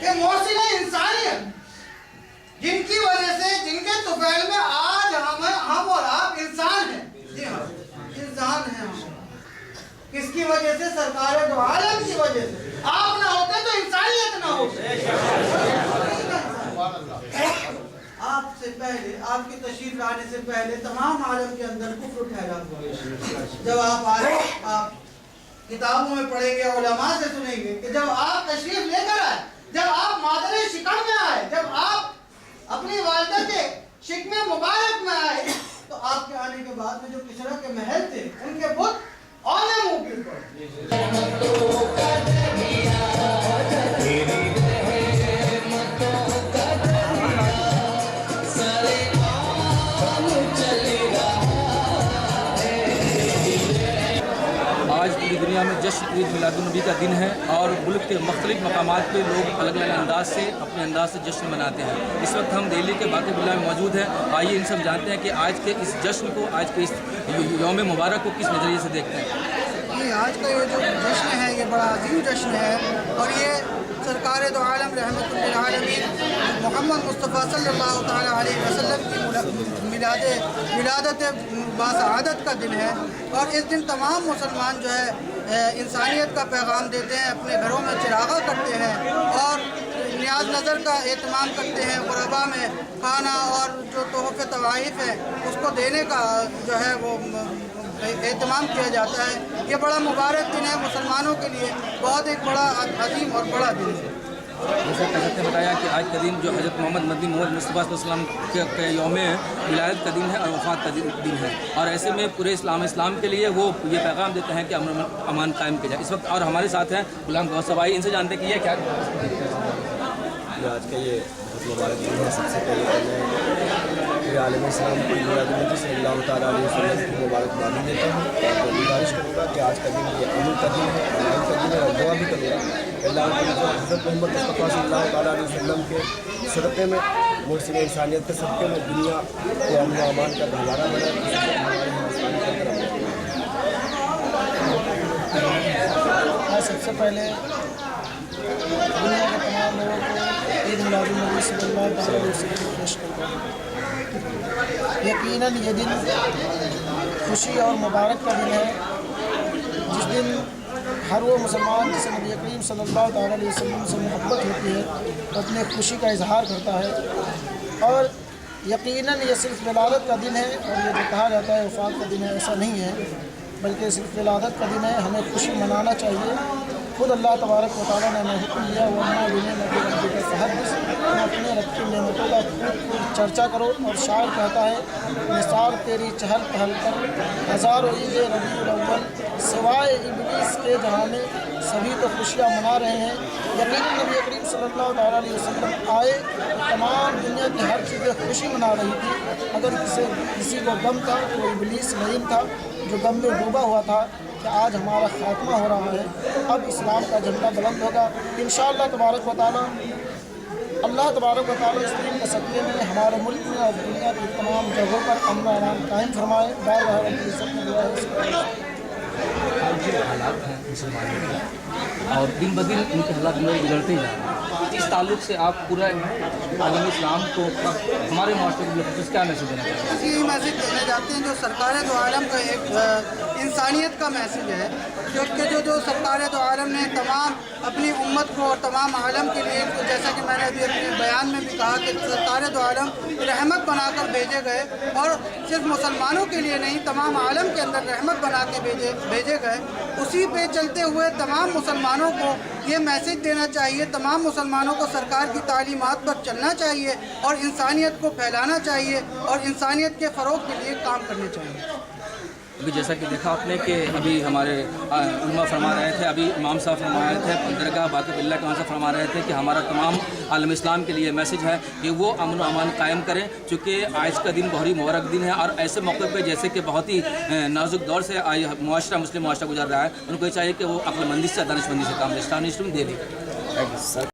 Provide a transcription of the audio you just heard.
کہ محسن انسانیت جن کی وجہ سے جن کے طفیل میں آج ہم اور آپ انسان ہیں. جی ہاں انسان ہیں ہم. کس کی وجہ سے؟ سرکار دو عالم کی وجہ سے. آپ نہ ہوتے تو انسانیت نہ ہوتی. آپ سے پہلے، آپ کی تشریف لانے سے پہلے تمام عالم کے اندر کفر پھیلا ہوا. جب آپ آئے، آپ کتابوں میں پڑھیں گے، علماء سے سنیں گے کہ جب آپ تشریف لے کر آئے، جب آپ مادر شکم میں آئے، جب آپ اپنی والدہ کے شکم مبارک میں آئے، تو آپ کے آنے کے بعد میں جو کسرا کے محل تھے ان کے بت اونے منہ گر پڑے. آج پوری دنیا میں جشن عید میلاد النبی کا دن ہے اور ملک کے مختلف مقامات پہ لوگ الگ الگ انداز سے اپنے انداز سے جشن مناتے ہیں. اس وقت ہم دہلی کے باقی بلّہ میں موجود ہیں. آئیے ان سب جانتے ہیں کہ آج کے اس جشن کو، آج کے اس یوم مبارک کو کس نظریے سے دیکھتے ہیں. آج کا یہ جو جشن ہے یہ بڑا عظیم جشن ہے اور یہ سرکار دو عالم رحمت للعالمین محمد مصطفیٰ صلی اللہ تعالیٰ علیہ وسلم کی ولادت باسعادت کا دن ہے. اور اس دن تمام مسلمان جو ہے انسانیت کا پیغام دیتے ہیں، اپنے گھروں میں چراغاں کرتے ہیں اور نیاز نظر کا اہتمام کرتے ہیں. غربا میں کھانا اور جو تحفے طوائف ہیں اس کو دینے کا جو ہے وہ اہتمام کیا جاتا ہے. یہ بڑا مبارک دن ہے مسلمانوں کے لیے، بہت ایک بڑا عظیم اور بڑا دن ہے. جیسا کہ حضرت نے بتایا کہ آج کا دن جو حضرت محمد مدنی محمد مصطفیٰ صلی اللہ علیہ وسلم کے یوم ولادت کا دن ہے اور وفات کا دن ہے، اور ایسے میں پورے اسلام کے لیے وہ یہ پیغام دیتے ہیں کہ امن امان قائم کیا جائے. اس وقت اور ہمارے ساتھ ہیں غلام غوث صبائی. ان سے جانتے ہیں کہ یہ کیا آج کا یہ بہت مبارک دن ہے. سب سے پہلے عالم اسلام کو میلاد النبی صلی اللہ تعالیٰ علیہ وسلم کی مبارکباد دیتا ہوں اور گزارش کروں گا کہ آج کا دن یہ امن کا دن ہے، امان کا دن ہے، اور دعا بھی کروں گا اللہ حضرت محمد مصطفیٰ صلی اللہ تعالیٰ علیہ وسلم کے صدقے میں، محسن انسانیت کے صدقے میں دنیا کو امن و امان کا گہوارہ بنا. سب سے پہلے دنیا کے تمام لوگوں کو عید میلاد النبی صلی اللہ تعالیٰ علیہ وسلم کو پیش کرتا ہوں. یقیناً یہ دن خوشی اور مبارک کا دن ہے، جس دن ہر وہ مسلمان جسے نبی کریم صلی اللہ تعالیٰ علیہ وسلم سے محبت ہوتی ہے تو اپنے خوشی کا اظہار کرتا ہے. اور یقیناً یہ صرف ولادت کا دن ہے اور یہ جو کہا جاتا ہے وفات کا دن ہے، ایسا نہیں ہے، بلکہ صرف ولادت کا دن ہے. ہمیں خوشی منانا چاہیے. خود اللہ تبارک و تعالیٰ نے ہمیں حکم دیا وَأَمَّا بِنِعْمَةِ رَبِّكَ فَحَدِّثْ، اپنے رب کی نعمتوں کا خوب چرچا کرو. اور شاعر کہتا ہے نثار تیری چہل پہل پر ہزاروں عید ربیع الاول، سوائے ابلیس کے جہاں میں سبھی تو خوشیاں منا رہے ہیں. یقیناً نبی کریم صلی اللہ تعالیٰ علیہ وسلم آئے تمام دنیا کی ہر چیزیں خوشی منا رہی تھی. اگر کسی کو غم تھا تو ابلیس لعین تھا جو غم میں ڈوبا ہوا تھا کہ آج ہمارا خاتمہ ہو رہا ہے، اب اسلام کا جھنڈا بلند ہوگا انشاءاللہ تبارک و تعالیٰ. اللہ تبارک و تعالیٰ اس دن کے صدقے میں ہمارے ملک میں اور دنیا کی تمام جگہوں پر امن و امان قائم فرمائے. بار بار رب العزت میں دعا ہے. حالات ہیں مسلمانوں کے اور دن بدن ان کے حالات بگڑتے ہی جا رہے ہیں. اس تعلق سے آپ پورا عالم اسلام کو ہمارے معاشرے کے لیے کیا میسیج دینا چاہتے ہیں؟ یہ میسیج دینا چاہتے ہیں جو سرکار دو عالم کا ایک انسانیت کا میسیج ہے، کیونکہ جو سرکار دو عالم نے تمام اپنی امت کو اور تمام عالم کے لیے، جیسا کہ میں نے ابھی اپنے بیان میں بھی کہا کہ سرکار دو عالم رحمت بنا کر بھیجے گئے اور صرف مسلمانوں کے لیے نہیں تمام عالم کے اندر رحمت بنا کے بھیجے گئے. اسی پہ چلتے ہوئے تمام مسلمانوں کو یہ میسیج دینا چاہیے، تمام مسلمانوں کو سرکار کی تعلیمات پر چلنا چاہیے اور انسانیت کو پھیلانا چاہیے اور انسانیت کے فروغ کے لیے کام کرنے چاہیے. ابھی جیسا کہ دیکھا آپ نے کہ ابھی ہمارے علماء فرما رہے تھے، ابھی امام صاحب فرما رہے تھے، درگاہ باقی بلّہ کے وہاں سے فرما رہے تھے کہ ہمارا تمام عالم اسلام کے لیے میسیج ہے کہ وہ امن و امان قائم کریں، چونکہ آج کا دن بہت ہی مبارک دن ہے. اور ایسے موقع پہ جیسے کہ بہت ہی نازک دور سے معاشرہ مسلم معاشرہ گزر رہا ہے، ان کو یہ چاہیے کہ وہ عقل مندی سے، دانش مندی سے کام لے. دہلی